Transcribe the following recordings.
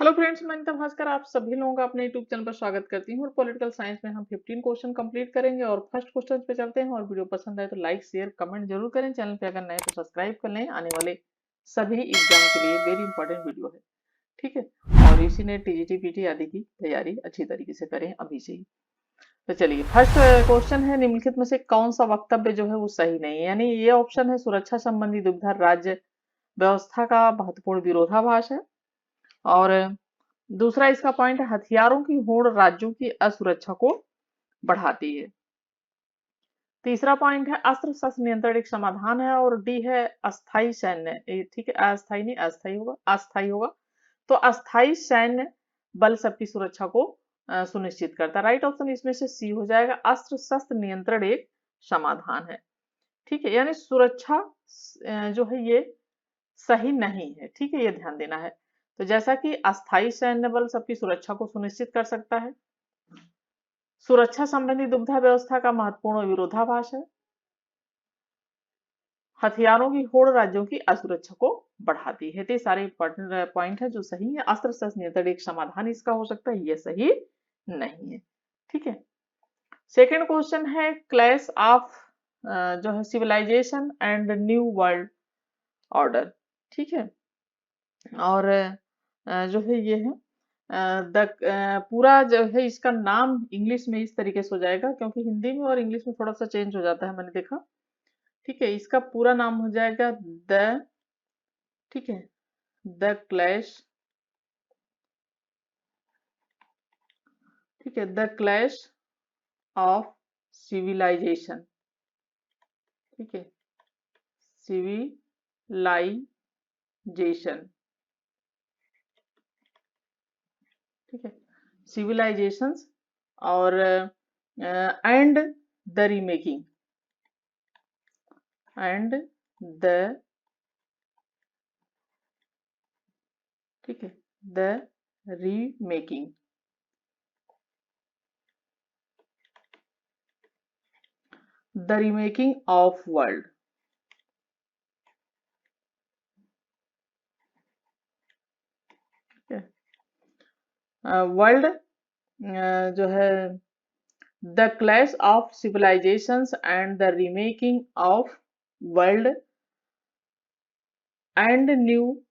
Hello friends, मैं अनिता भास्कर आप सभी लोगों का अपने यूट्यूब चैनल पर स्वागत करती हूँ। और पॉलिटिकल साइंस में हम 15 क्वेश्चन कंप्लीट करेंगे और फर्स्ट क्वेश्चन पे चलते हैं। और वीडियो पसंद आए तो लाइक शेयर कमेंट जरूर करें। चैनल पे अगर नए तो सब्सक्राइब कर लें। आने वाले सभी एग्जाम के लिए वेरी इंपॉर्टेंट वीडियो है, ठीक है। और इसी ने टीजीटी पीटी आदि की तैयारी अच्छी तरीके से करें अभी से ही। तो चलिए, फर्स्ट क्वेश्चन है, निम्नलिखित में से कौन सा वक्तव्य जो है वो सही नहीं है। यानी ये ऑप्शन है, सुरक्षा संबंधी दुविधा राज्य व्यवस्था का महत्वपूर्ण विरोधाभास है। और दूसरा इसका पॉइंट है, हथियारों की होड़ राज्यों की असुरक्षा को बढ़ाती है। तीसरा पॉइंट है, अस्त्र शस्त्र नियंत्रण एक समाधान है। और डी है, अस्थाई सैन्य, ठीक है, अस्थाई नहीं अस्थाई होगा, अस्थाई होगा। तो अस्थाई सैन्य बल सबकी सुरक्षा को सुनिश्चित करता है। राइट ऑप्शन इसमें से सी हो जाएगा, अस्त्र शस्त्र नियंत्रण एक समाधान है, ठीक है। यानी सुरक्षा जो है ये सही नहीं है, ठीक है, ये ध्यान देना है। तो जैसा कि अस्थाई सैन्य बल सबकी सुरक्षा को सुनिश्चित कर सकता है, सुरक्षा संबंधी दुविधा व्यवस्था का महत्वपूर्ण विरोधाभास है, हथियारों की होड़ राज्यों की असुरक्षा को बढ़ाती है। तो ये सारे इंपॉर्टेंट पॉइंट है जो सही है। अस्त्र शस्त्र नियंत्रण एक समाधान इसका हो सकता है, ये सही नहीं है, ठीक है। सेकेंड क्वेश्चन है, क्लैश ऑफ जो है civilisation and new world order, ठीक है। और जो है ये है पूरा जो है इसका नाम इंग्लिश में इस तरीके से हो जाएगा, क्योंकि हिंदी में और इंग्लिश में थोड़ा सा चेंज हो जाता है, मैंने देखा, ठीक है। इसका पूरा नाम हो जाएगा द, ठीक है, द क्लैश, ठीक है, द क्लैश ऑफ सिविलाइजेशन, ठीक है, सिविलाइजेशन, ठीक है, सिविलाइजेशंस और and the remaking, and the, ठीक है, the remaking, the remaking of world, world जो है the clash of civilisations and the remaking of world and new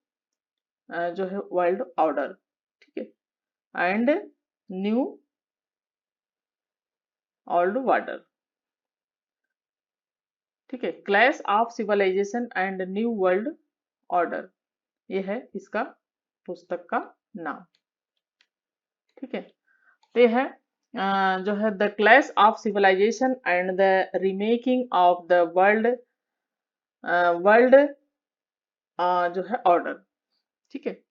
जो है वर्ल्ड ऑर्डर, ठीक है, एंड न्यू वर्ल्ड ऑर्डर, ठीक है, clash of civilisation and new world order, ये है इसका पुस्तक का नाम, ठीक है। तो ये है जो है the clash of civilisation and the remaking of the world world जो है ऑर्डर, ठीक है।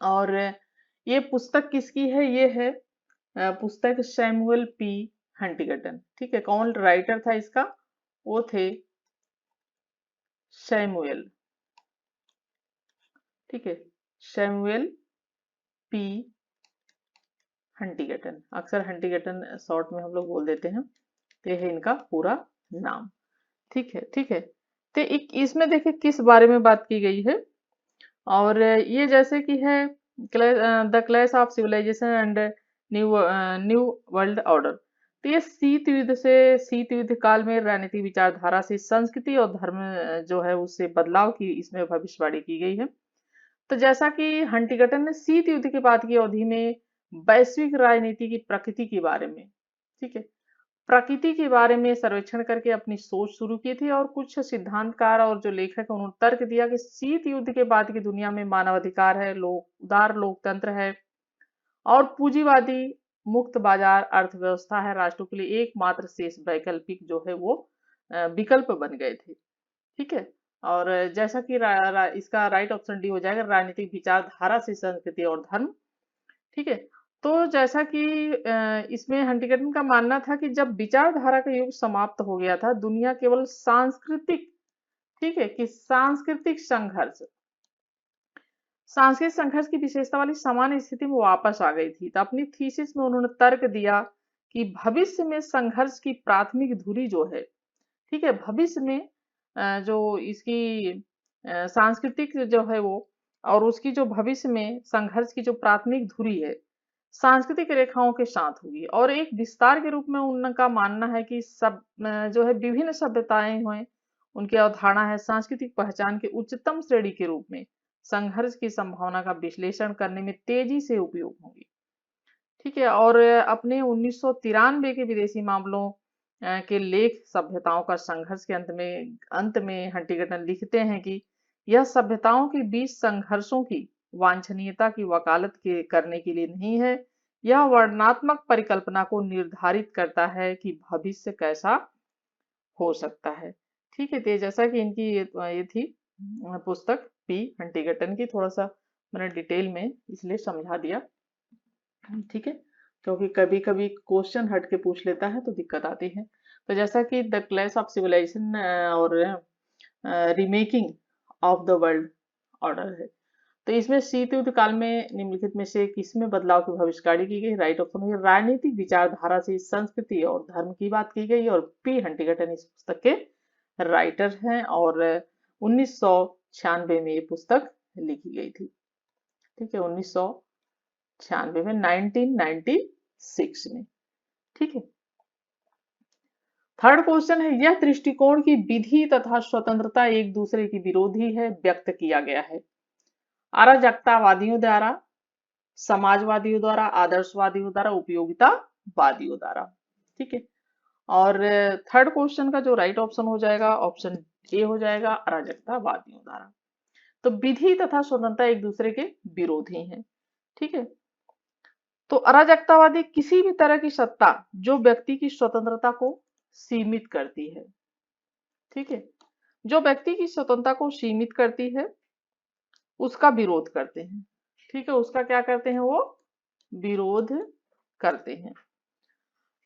और ये पुस्तक किसकी है, ये है पुस्तक सैमुअल पी हंटिंगटन, ठीक है। कौन राइटर था इसका, वो थे सैमुअल, ठीक है, सैमुअल पी हंटिंगटन, अक्सर हंटिंगटन शॉर्ट में हम लोग बोल देते हैं। तो ये है इनका पूरा नाम, ठीक है, ठीक है। तो इसमें देखिए किस बारे में बात की गई है। और ये जैसे कि है the clash of civilisation and new new world order. तो ये शीत युद्ध काल में राजनीतिक विचारधारा से संस्कृति और धर्म जो है उससे बदलाव की इसमें भविष्यवाणी की गई है। तो जैसा कि हंटिंगटन ने शीत युद्ध के बाद की अवधि में वैश्विक राजनीति की प्रकृति के बारे में, ठीक है, प्रकृति के बारे में सर्वेक्षण करके अपनी सोच शुरू की थी। और कुछ सिद्धांतकार और जो लेखक हैं उन्होंने तर्क दिया कि शीत युद्ध के बाद की दुनिया में मानवाधिकार है, उदार लोकतंत्र है और पूंजीवादी मुक्त बाजार अर्थव्यवस्था है, राष्ट्रों के लिए एकमात्र शेष वैकल्पिक जो है वो विकल्प बन गए थे, ठीक है। और जैसा कि इसका राइट ऑप्शन डी हो जाएगा, राजनीतिक विचारधारा से संस्कृति और धर्म, ठीक है। तो जैसा कि इसमें हंटिंगटन का मानना था कि जब विचारधारा का युग समाप्त हो गया था, दुनिया केवल सांस्कृतिक, ठीक है, कि सांस्कृतिक संघर्ष की विशेषता वाली सामान्य स्थिति में वापस आ गई थी। तो अपनी थीसिस में उन्होंने तर्क दिया कि भविष्य में संघर्ष की प्राथमिक धुरी जो है, ठीक है, भविष्य में जो इसकी सांस्कृतिक जो है वो और उसकी जो भविष्य में संघर्ष की जो प्राथमिक धुरी है सांस्कृतिक रेखाओं के साथ होगी। और एक विस्तार के रूप में उनका मानना है कि सब जो है विभिन्न सभ्यताएं हुए, उनकी अवधारणा है सांस्कृतिक पहचान के उच्चतम श्रेणी के रूप में संघर्ष की संभावना का विश्लेषण करने में तेजी से उपयोग होंगी। ठीक है। और अपने 1993 के विदेशी मामलों के लेख सभ्यताओं का संघर्ष के अंत में हंटिंगटन लिखते हैं कि यह सभ्यताओं के बीच संघर्षों की वांछनीयता की वकालत करने के लिए नहीं है, यह वर्णनात्मक परिकल्पना को निर्धारित करता है कि भविष्य कैसा हो सकता है। ठीक है। तो जैसा कि इनकी ये थी पुस्तक पी हंटिंगटन की, थोड़ा सा मैंने डिटेल में इसलिए समझा दिया। ठीक है, क्योंकि कभी कभी क्वेश्चन हट के पूछ लेता है तो दिक्कत आती है। तो जैसा कि द क्लैश ऑफ सिविलाइजेशन और remaking of the world order है, तो इसमें शीत युद्ध काल में निम्नलिखित में से किसमें बदलाव की भविष्यवाणी की गई? राइट ऑप्शन है राजनीतिक विचारधारा से संस्कृति और धर्म की बात की गई। और पी हंटिंगटन इस पुस्तक के राइटर हैं और 1996 में ये पुस्तक लिखी गई थी। ठीक है, 1996 में, 1996 में। ठीक है। थर्ड क्वेश्चन है, यह दृष्टिकोण की विधि तथा स्वतंत्रता एक दूसरे की विरोधी है, व्यक्त किया गया है अराजकतावादियों द्वारा, समाजवादियों द्वारा, आदर्शवादियों द्वारा, उपयोगितावादियों द्वारा। ठीक है। और थर्ड क्वेश्चन का जो राइट ऑप्शन हो जाएगा, ऑप्शन ए हो जाएगा, अराजकतावादियों द्वारा। तो विधि तथा स्वतंत्रता एक दूसरे के विरोधी हैं। ठीक है। तो अराजकतावादी किसी भी तरह की सत्ता जो व्यक्ति की स्वतंत्रता को सीमित करती है। ठीक है, जो व्यक्ति की स्वतंत्रता को सीमित करती है उसका विरोध करते हैं। ठीक है, उसका क्या करते हैं? वो विरोध करते हैं।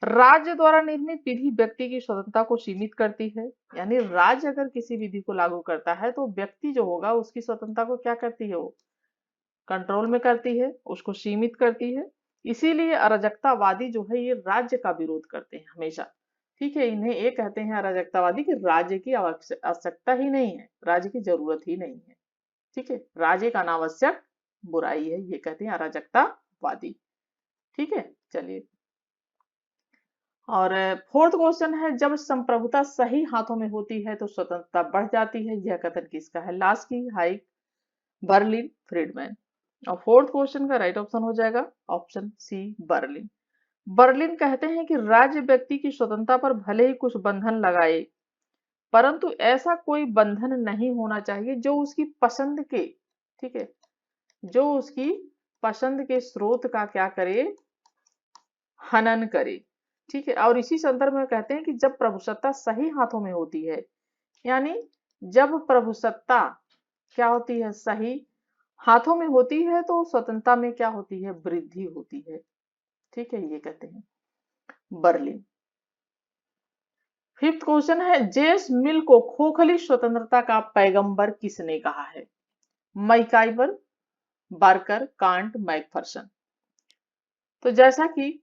राज्य द्वारा निर्मित विधि व्यक्ति की स्वतंत्रता को सीमित करती है, यानी राज्य अगर किसी विधि को लागू करता है तो व्यक्ति जो होगा उसकी स्वतंत्रता को क्या करती है? वो कंट्रोल में करती है, उसको सीमित करती है। इसीलिए अराजकतावादी जो है ये राज्य का विरोध करते हैं हमेशा। ठीक है, इन्हें ये कहते हैं अराजकतावादी कि राज्य की आवश्यकता ही नहीं है, राज्य की जरूरत ही नहीं है। ठीक है, राज्य एक अनावश्यक बुराई है, ये कहते हैं अराजकतावादी। ठीक है, चलिए। और फोर्थ क्वेश्चन है, जब संप्रभुता सही हाथों में होती है तो स्वतंत्रता बढ़ जाती है, यह कथन किसका है? Laski, Hayek, Berlin, Friedman. और फोर्थ क्वेश्चन का राइट ऑप्शन हो जाएगा ऑप्शन सी, बर्लिन। बर्लिन कहते हैं कि राज्य व्यक्ति की स्वतंत्रता पर भले ही कुछ बंधन लगाए, परंतु ऐसा कोई बंधन नहीं होना चाहिए जो उसकी पसंद के, ठीक है, जो उसकी पसंद के स्रोत का क्या करे? हनन करे। ठीक है, और इसी संदर्भ में कहते हैं कि जब प्रभुसत्ता सही हाथों में होती है, यानी जब प्रभुसत्ता क्या होती है? सही हाथों में होती है तो स्वतंत्रता में क्या होती है? वृद्धि होती है। ठीक है, ये कहते हैं बर्लिन। फिफ्थ क्वेश्चन है, जेम्स मिल को खोखली स्वतंत्रता का पैगंबर किसने कहा है? MacIver, Barker, can't, Macpherson. तो जैसा कि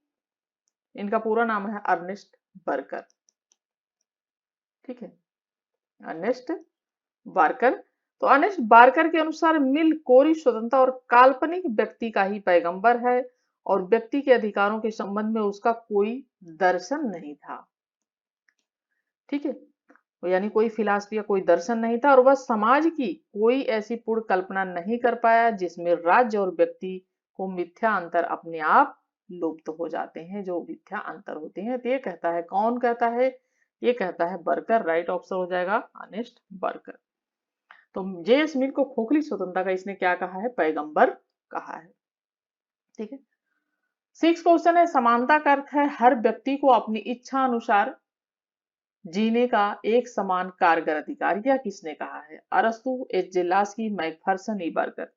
इनका पूरा नाम है अर्नेस्ट बार्कर। ठीक है, अर्नेस्ट बार्कर। तो अर्नेस्ट बार्कर के अनुसार मिल कोरी स्वतंत्रता और काल्पनिक व्यक्ति का ही पैगंबर है और व्यक्ति के अधिकारों के संबंध में उसका कोई दर्शन नहीं था। ठीक है, यानी कोई फिलॉसफी या कोई दर्शन नहीं था और वह समाज की कोई ऐसी पूर्ण कल्पना नहीं कर पाया जिसमें राज्य और व्यक्ति को मिथ्या अंतर अपने आप लुप्त हो जाते हैं, जो मिथ्या अंतर होते हैं। तो ये कहता है, कौन कहता है? ये कहता है बर्कर। राइट ऑप्शन हो जाएगा अर्नेस्ट बर्कर। तो जेम्स मिल को खोखली स्वतंत्रता का इसने क्या कहा है? पैगंबर कहा है। ठीक है। सिक्स क्वेश्चन है, समानता का अर्थ है हर व्यक्ति को अपनी इच्छा अनुसार जीने का एक समान कारगर अधिकार। यह किसने कहा है? अरस्तु, एचजेलास्की, मैकफर्सन, ईबर्गर।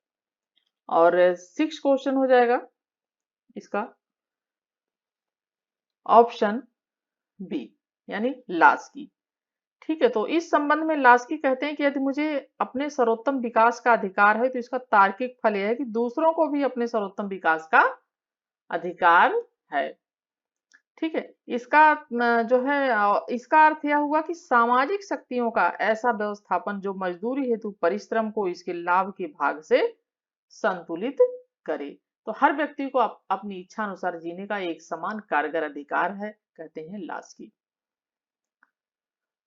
और सिक्स क्वेश्चन हो जाएगा इसका ऑप्शन बी, यानी लास्की। ठीक है, तो इस संबंध में लास्की कहते हैं कि यदि मुझे अपने सर्वोत्तम विकास का अधिकार है तो इसका तार्किक फल यह है कि दूसरों को भी अपने सर्वोत्तम विकास का अधिकार है। ठीक है, इसका जो है इसका अर्थ यह हुआ कि सामाजिक शक्तियों का ऐसा व्यवस्थापन जो मजदूरी हेतु परिश्रम को इसके लाभ के भाग से संतुलित करे। तो हर व्यक्ति को अपनी इच्छा अनुसार जीने का एक समान कारगर अधिकार है, कहते हैं लास्की।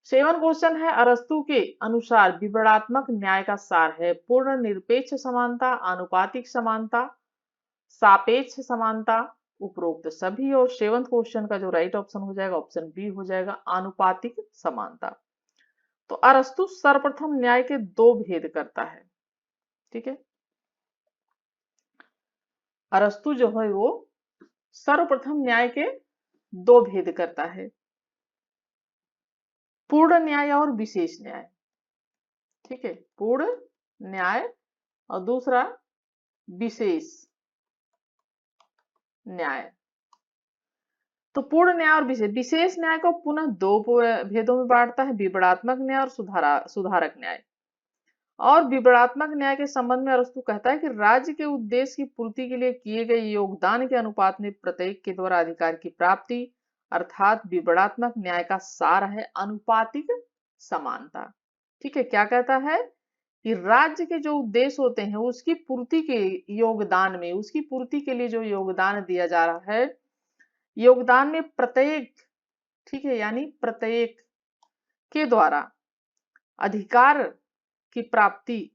7 क्वेश्चन है, अरस्तु के अनुसार विवरणात्मक न्याय का सार है पूर्ण निरपेक्ष समानता, आनुपातिक समानता, सापेक्ष समानता, उपरोक्त सभी। और 7th क्वेश्चन का जो राइट ऑप्शन हो जाएगा ऑप्शन बी हो जाएगा, आनुपातिक समानता। तो अरस्तु सर्वप्रथम न्याय के 2 भेद करता है, ठीक है। अरस्तु जो है वो सर्वप्रथम न्याय के 2 भेद करता है, पूर्ण न्याय और विशेष न्याय, ठीक है। पूर्ण न्याय और दूसरा विशेष न्याय। तो पूर्ण न्याय और विशेष न्याय को पुनः 2 भेदों में बांटता है, विवरणात्मक न्याय और सुधारक न्याय। और विवरणात्मक न्याय के संबंध में अरस्तु कहता है कि राज्य के उद्देश्य की पूर्ति के लिए किए गए योगदान के अनुपात में प्रत्येक के द्वारा अधिकार की प्राप्ति, अर्थात विवरणात्मक न्याय का सार है अनुपातिक समानता, ठीक है। क्या कहता है कि राज्य के जो उद्देश्य होते हैं उसकी पूर्ति के योगदान में, उसकी पूर्ति के लिए जो योगदान दिया जा रहा है, योगदान में प्रत्येक, ठीक है, यानी प्रत्येक के द्वारा अधिकार की प्राप्ति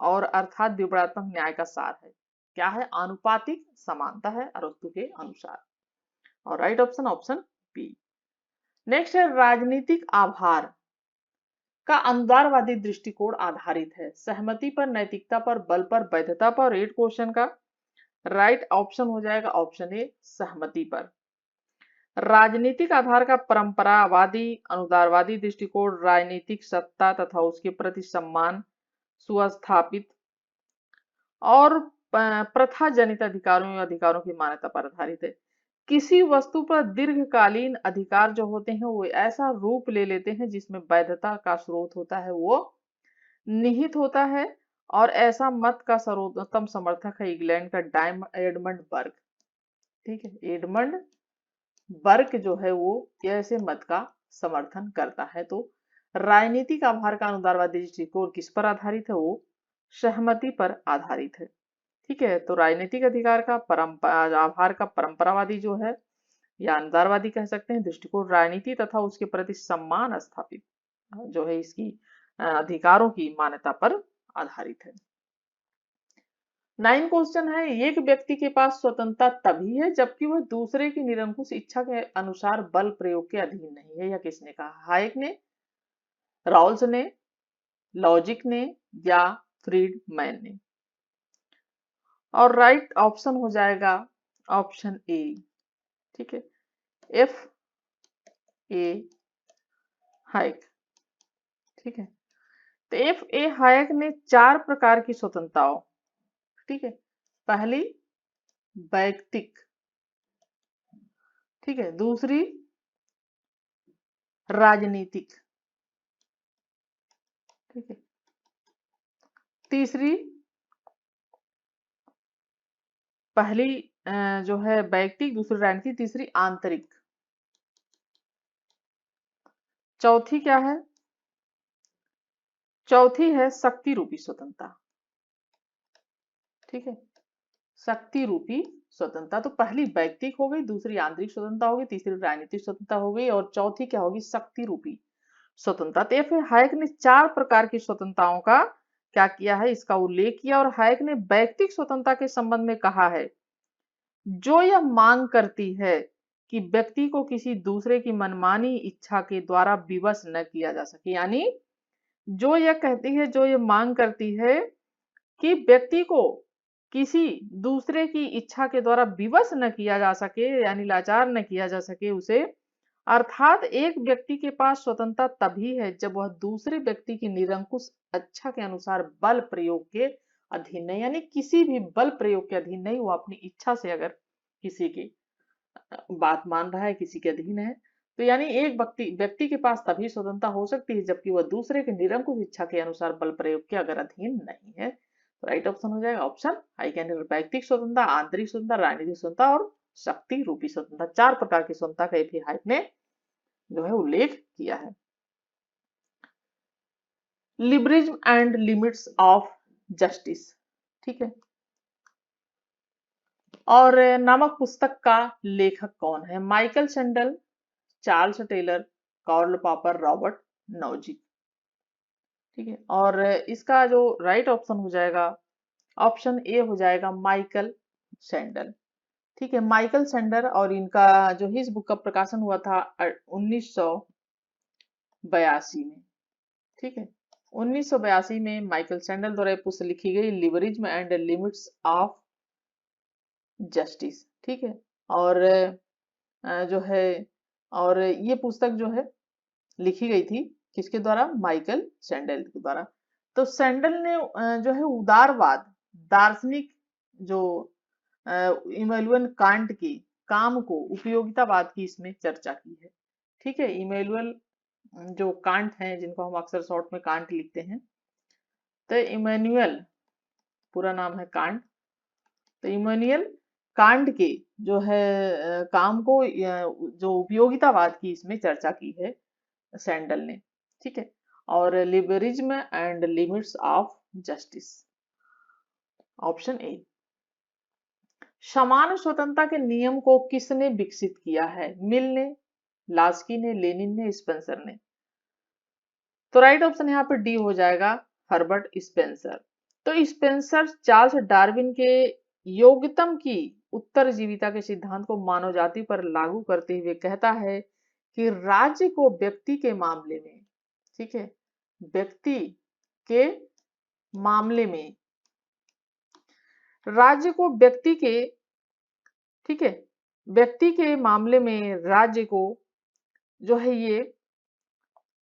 और अर्थात विवरणात्मक न्याय का सार है, क्या है, आनुपातिक समानता है अरस्तु के अनुसार। और right option option B. Next है, राजनीतिक आभार का अनुदारवादी दृष्टिकोण आधारित है सहमति पर, नैतिकता पर, बल पर, वैधता पर। 8 क्वेश्चन का राइट ऑप्शन हो जाएगा ऑप्शन ए, सहमति पर। राजनीतिक आधार का परंपरावादी अनुदारवादी दृष्टिकोण राजनीतिक सत्ता तथा उसके प्रति सम्मान, सुस्थापित और प्रथा जनित अधिकारों की मान्यता पर आधारित है। किसी वस्तु पर दीर्घकालीन अधिकार जो होते हैं वो ऐसा रूप ले लेते हैं जिसमें वैधता का स्रोत होता है वो निहित होता है, और ऐसा मत का सर्वोत्तम समर्थक है इंग्लैंड का एडमंड बर्ग, ठीक है। एडमंड बर्ग जो है वो ऐसे मत का समर्थन करता है। तो राजनीतिक आभार का अनुदारवादी दृष्टिकोण किस पर आधारित है, वो सहमति पर आधारित है, ठीक है। तो राजनीतिक अधिकार का आभार का परंपरावादी जो है या अनुदारवादी कह सकते हैं दृष्टिकोण राजनीति तथा उसके प्रति सम्मान स्थापित जो है इसकी अधिकारों की मान्यता पर आधारित है। 9 क्वेश्चन है, एक व्यक्ति के पास स्वतंत्रता तभी है जबकि वह दूसरे की निरंकुश इच्छा के अनुसार बल प्रयोग के अधीन नहीं है। यह किसने कहा, हाइक ने, राउल्स ने, लॉजिक ने या फ्रीडमैन ने। और राइट ऑप्शन हो जाएगा ऑप्शन ए, ठीक है, एफ ए हाइक, ठीक है। तो एफ ए हाइक ने 4 प्रकार की स्वतंत्रताओं, ठीक है, पहली वैयक्तिक, ठीक है, दूसरी राजनीतिक, ठीक है, तीसरी पहली जो है वैयक्तिक, दूसरी राजनीतिक, तीसरी आंतरिक, चौथी क्या है, चौथी है शक्ति रूपी स्वतंत्रता, ठीक है, शक्ति रूपी स्वतंत्रता। तो पहली वैयक्तिक हो गई, दूसरी आंतरिक स्वतंत्रता होगी, तीसरी राजनीतिक स्वतंत्रता हो गई और चौथी क्या होगी, शक्ति रूपी स्वतंत्रता। तो फिर हाइक ने 4 प्रकार की स्वतंत्रताओं का क्या किया है, इसका उल्लेख किया। और हाइक ने वैयक्तिक स्वतंत्रता के संबंध में कहा है, जो यह मांग करती है कि व्यक्ति को किसी दूसरे की मनमानी इच्छा के द्वारा विवश न किया जा सके। यानी जो यह कहती है, जो यह मांग करती है कि व्यक्ति को किसी दूसरे की इच्छा के द्वारा विवश न किया जा सके, यानी लाचार न किया जा सके उसे, अर्थात एक व्यक्ति के पास स्वतंत्रता तभी है जब वह दूसरे व्यक्ति की निरंकुश इच्छा के अनुसार बल प्रयोग के अधीन नहीं, यानी किसी भी बल प्रयोग के अधीन नहीं, वो अपनी इच्छा से अगर किसी की बात मान रहा है, किसी के अधीन है, तो यानी एक व्यक्ति के पास तभी स्वतंत्रता हो सकती है जबकि वह दूसरे के निरंकुश इच्छा के अनुसार बल प्रयोग के अगर अधीन नहीं है। तो राइट ऑप्शन हो जाएगा ऑप्शन आई, कैन वैयक्तिक स्वतंत्रता, आंतरिक स्वतंत्रता, राजनीतिक स्वतंत्रता और शक्ति रूपी स्वतंत्रता। 4 प्रकार की स्वतंत्रता का भी हाइक ने जो है उल्लेख किया है। Liberalism and limits of justice, ठीक है, और नामक पुस्तक का लेखक कौन है? Michael Sandel, Charles Taylor, Karl Popper, Robert Nozick. ठीक है, और इसका जो राइट ऑप्शन हो जाएगा, ऑप्शन ए हो जाएगा माइकल सैंडल। ठीक है, माइकल सैंडल, और इनका जो इस बुक का प्रकाशन हुआ था 1982 में। ठीक है, 1982 में माइकल सैंडल द्वारा ये पुस्तक लिखी गई, लिबरिज्म एंड लिमिट्स ऑफ जस्टिस। ठीक है, और जो है, और ये पुस्तक जो है लिखी गई थी किसके द्वारा? माइकल सैंडल के द्वारा। तो सैंडल ने जो है उदारवाद दार्शनिक जो इमैनुअल कांट के काम को उपयोगितावाद की इसमें चर्चा की है। ठीक है, इमैनुअल जो कांट हैं, जिनको हम अक्सर शॉर्ट में कांट लिखते हैं, तो इमैनुअल पूरा नाम है कांट। तो इमैनुअल कांट के जो है काम को जो उपयोगितावाद की इसमें चर्चा की है सैंडल ने। ठीक है, और liberalism and limits of justice, option A. समान स्वतंत्रता के नियम को किसने विकसित किया है? मिल ने, लास्की ने, लेनिन ने, स्पेंसर ने। तो राइट ऑप्शन यहाँ पे डी हो जाएगा, हर्बर्ट स्पेंसर। तो स्पेंसर चार्ल्स डार्विन के योग्यतम की उत्तरजीविता के सिद्धांत को मानव जाति पर लागू करते हुए कहता है कि राज्य को व्यक्ति के मामले में, ठीक है, व्यक्ति के मामले में, राज्य को व्यक्ति के, ठीक है, व्यक्ति के मामले में राज्य को जो है ये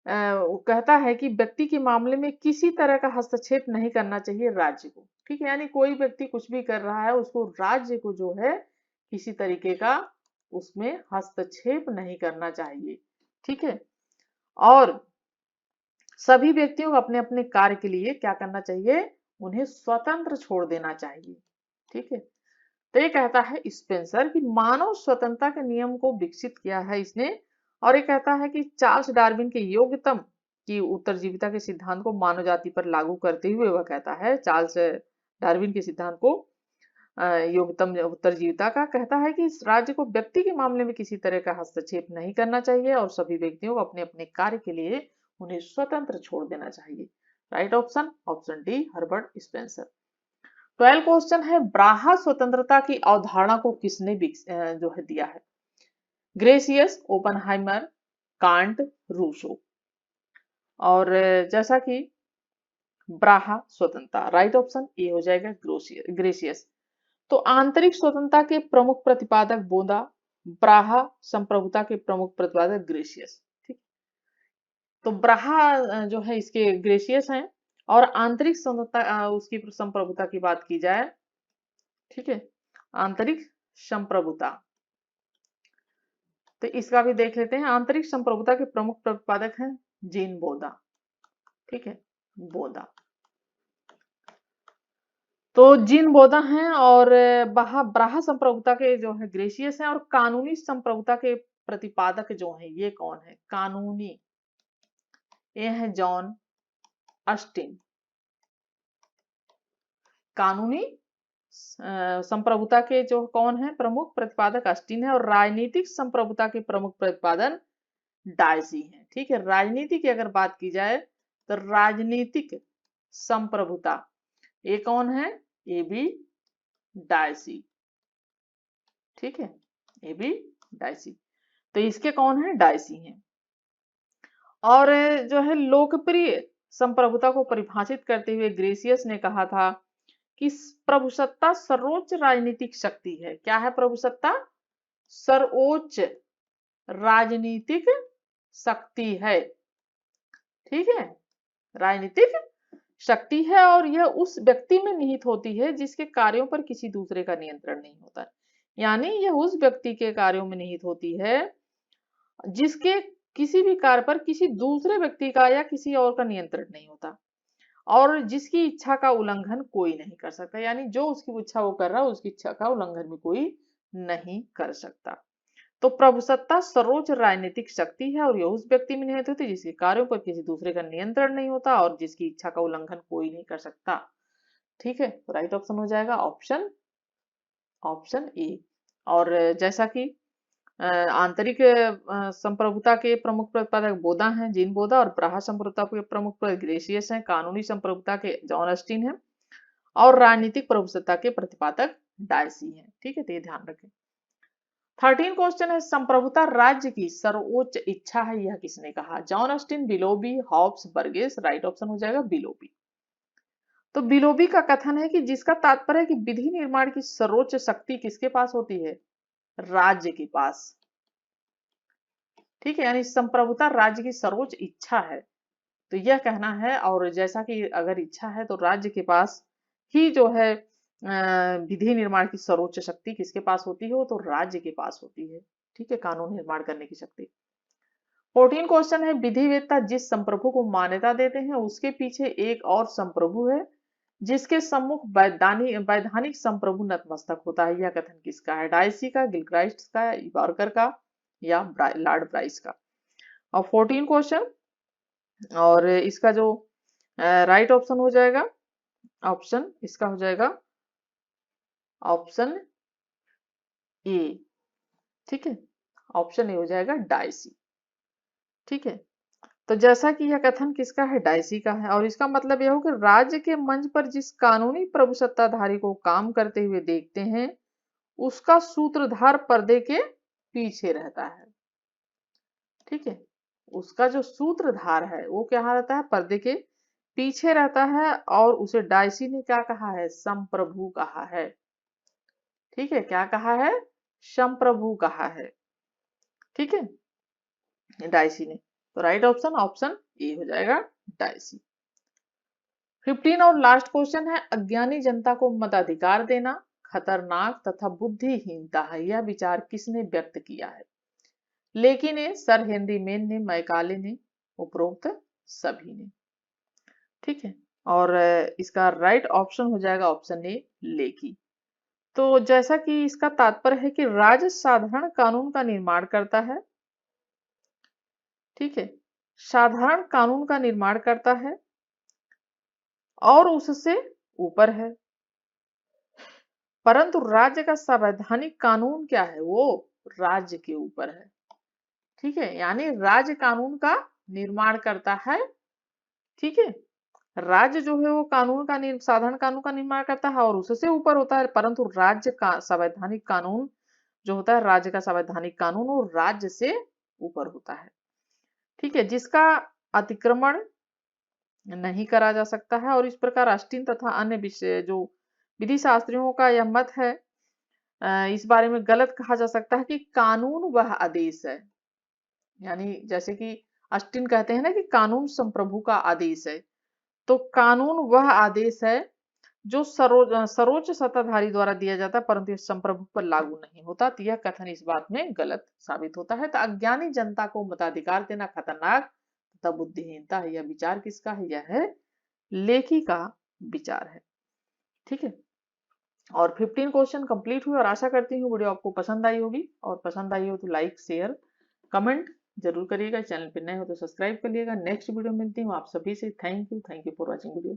वो कहता है कि व्यक्ति के मामले में किसी तरह का हस्तक्षेप नहीं करना चाहिए राज्य को। ठीक है, यानी कोई व्यक्ति कुछ भी कर रहा है, उसको राज्य को जो है किसी तरीके का उसमें हस्तक्षेप नहीं करना चाहिए। ठीक है, और सभी व्यक्तियों को अपने अपने कार्य के लिए क्या करना चाहिए? उन्हें स्वतंत्र छोड़ देना चाहिए। ठीक है, तो ये कहता है स्पेंसर कि मानव स्वतंत्रता के नियम को विकसित किया है इसने, और ये कहता है कि चार्ल्स डार्विन के योग्यतम की उत्तरजीविता के सिद्धांत को मानव जाति पर लागू करते हुए वह कहता है, चार्ल्स डार्विन के सिद्धांत को योग्यतम उत्तरजीविता का कहता है कि इस राज्य को व्यक्ति के मामले में किसी तरह का हस्तक्षेप नहीं करना चाहिए और सभी व्यक्तियों को अपने अपने कार्य के लिए उन्हें स्वतंत्र छोड़ देना चाहिए। Right option, option D, Herbert Spencer. 12 question है, ब्राहा स्वतंत्रता की अवधारणा को किसने जो है दिया है? Grotius, Oppenheimer, Kant, Rousseau. और जैसा कि ब्राहा स्वतंत्रता, राइट ऑप्शन ए हो जाएगा ग्रेसियस। तो आंतरिक स्वतंत्रता के प्रमुख प्रतिपादक बोधा, ब्राहा संप्रभुता के प्रमुख प्रतिपादक ग्रेसियस। ठीक, तो ब्राहा जो है इसके ग्रेसियस हैं, और आंतरिक स्वतंत्रता उसकी संप्रभुता की बात की जाए, ठीक है, आंतरिक संप्रभुता, तो इसका भी देख लेते हैं। आंतरिक संप्रभुता के प्रमुख प्रतिपादक हैं जीन बोधा। ठीक है, बोधा, तो जीन बोधा हैं, और ब्राहा संप्रभुता के जो है ग्रेसियस हैं, और कानूनी संप्रभुता के प्रतिपादक जो हैं ये कौन है? कानूनी, ये है जॉन अस्टिन। कानूनी संप्रभुता के जो कौन है प्रमुख प्रतिपादक? अस्टिन है, और राजनीतिक संप्रभुता के प्रमुख प्रतिपादन डायसी है। ठीक है, राजनीति की अगर बात की जाए तो राजनीतिक संप्रभुता ये कौन है? A B Dicey. ठीक है, ए बी डायसी, तो इसके कौन है? डायसी हैं। और जो है लोकप्रिय संप्रभुता को परिभाषित करते हुए ग्रेसियस ने कहा था कि प्रभुसत्ता सर्वोच्च राजनीतिक शक्ति है। क्या है प्रभुसत्ता? सर्वोच्च राजनीतिक शक्ति है। ठीक है, राजनीतिक शक्ति है, और यह उस व्यक्ति में निहित होती है जिसके कार्यों पर किसी दूसरे का नियंत्रण नहीं होता। यानी यह उस व्यक्ति के कार्यों में निहित होती है जिसके किसी भी कार्य पर किसी दूसरे व्यक्ति का या किसी और का नियंत्रण नहीं होता, और जिसकी इच्छा का उल्लंघन कोई नहीं कर सकता। यानी जो उसकी इच्छा वो कर रहा है, उसकी इच्छा का उल्लंघन भी कोई नहीं कर सकता। तो प्रभुसत्ता सर्वोच्च राजनीतिक शक्ति है, और यह उस व्यक्ति में निहित होती है जिसके कार्यों पर किसी दूसरे का नियंत्रण नहीं होता और जिसकी इच्छा का उल्लंघन कोई नहीं कर सकता। ठीक है, तो राइट ऑप्शन हो जाएगा ऑप्शन ऑप्शन ए। और जैसा कि आंतरिक संप्रभुता के प्रमुख प्रतिपादक बोदा हैं, जीन बोदा, और बाह्य संप्रभुता के प्रमुख ग्रेशियस हैं, कानूनी संप्रभुता के जॉन ऑस्टिन हैं, और राजनीतिक प्रभुसत्ता के प्रतिपादक डायसी हैं। ठीक है, तो ये ध्यान रखें। 13 क्वेश्चन है, संप्रभुता राज्य की सर्वोच्च इच्छा है, यह किसने कहा? John Austin, Willoughby, Hobbes, Burgess. Right option हो जाएगा बिलोबी। तो बिलोबी का कथन है कि जिसका तात्पर्य है कि विधि निर्माण की सर्वोच्च शक्ति किसके पास होती है? राज्य के पास। ठीक है, यानी संप्रभुता राज्य की सर्वोच्च इच्छा है, तो यह कहना है। और जैसा कि अगर इच्छा है तो राज्य के पास ही जो है विधि निर्माण की सर्वोच्च शक्ति किसके पास होती है? वो तो राज्य के पास होती है। ठीक है, कानून निर्माण करने की शक्ति। 14 क्वेश्चन है, विधिवेत्ता जिस संप्रभु को मान्यता देते हैं उसके पीछे एक और संप्रभु है जिसके सम्मुख वैधानिक संप्रभु नतमस्तक होता है, यह कथन किसका है? डायसी का, गिलक्राइस्ट का, यॉर्कर का, या लॉर्ड ब्राइस का? और 14 क्वेश्चन, और इसका जो राइट ऑप्शन हो जाएगा, ऑप्शन इसका हो जाएगा ऑप्शन ए। ठीक है, ऑप्शन ए हो जाएगा डायसी। ठीक है, तो जैसा कि यह कथन किसका है? डायसी का है। और इसका मतलब यह हो कि राज्य के मंच पर जिस कानूनी प्रभुसत्ताधारी को काम करते हुए देखते हैं उसका सूत्रधार पर्दे के पीछे रहता है। ठीक है, उसका जो सूत्रधार है वो क्या रहता है? पर्दे के पीछे रहता है, और उसे डायसी ने क्या कहा है? संप्रभु कहा है। ठीक है, क्या कहा है? संप्रभु कहा है। ठीक है, डायसी ने। तो राइट ऑप्शन ऑप्शन ए हो जाएगा, डायसी। 15 और लास्ट क्वेश्चन है, अज्ञानी जनता को मताधिकार देना खतरनाक तथा बुद्धिहीनता है, यह विचार किसने व्यक्त किया है? लेकी ने, सर हेनरी मेन ने, मैकाले ने, उपरोक्त सभी ने। ठीक है, और इसका राइट ऑप्शन हो जाएगा ऑप्शन ए, लेकी। तो जैसा कि इसका तात्पर्य है कि राज्य साधारण कानून का निर्माण करता है। ठीक है, साधारण कानून का निर्माण करता है और उससे ऊपर है, परंतु राज्य का संवैधानिक कानून क्या है? वो राज्य के ऊपर है। ठीक है, यानी राज्य कानून का निर्माण करता है। ठीक है, राज्य जो है वो कानून का साधारण कानून का निर्माण करता है और उससे ऊपर होता है, परंतु राज्य का संवैधानिक कानून जो होता है, राज्य का संवैधानिक कानून, वो राज्य से ऊपर होता है। ठीक है, जिसका अतिक्रमण नहीं करा जा सकता है। और इस प्रकार ऑस्टिन तथा अन्य विषय जो विधि शास्त्रियों का यह मत है, इस बारे में गलत कहा जा सकता है कि कानून वह आदेश है। यानी जैसे कि ऑस्टिन कहते हैं ना कि कानून संप्रभु का आदेश है, तो कानून वह आदेश है जो सर्वोच्च सत्ताधारी द्वारा दिया जाता है, परंतु संप्रभु पर लागू नहीं होता। तो यह कथन इस बात में गलत साबित होता है। तो अज्ञानी जनता को मताधिकार देना खतरनाक तथा बुद्धिहीनता है, यह विचार किसका है? यह है लेखी का विचार है। ठीक है, और 15 क्वेश्चन कंप्लीट हुए और आशा करती हूँ वीडियो आपको पसंद आई होगी, और पसंद आई हो तो लाइक शेयर कमेंट जरूर करिएगा। चैनल पर नए हो तो सब्सक्राइब करिएगा। नेक्स्ट वीडियो मिलती हूँ आप सभी से। Thank you for watching video.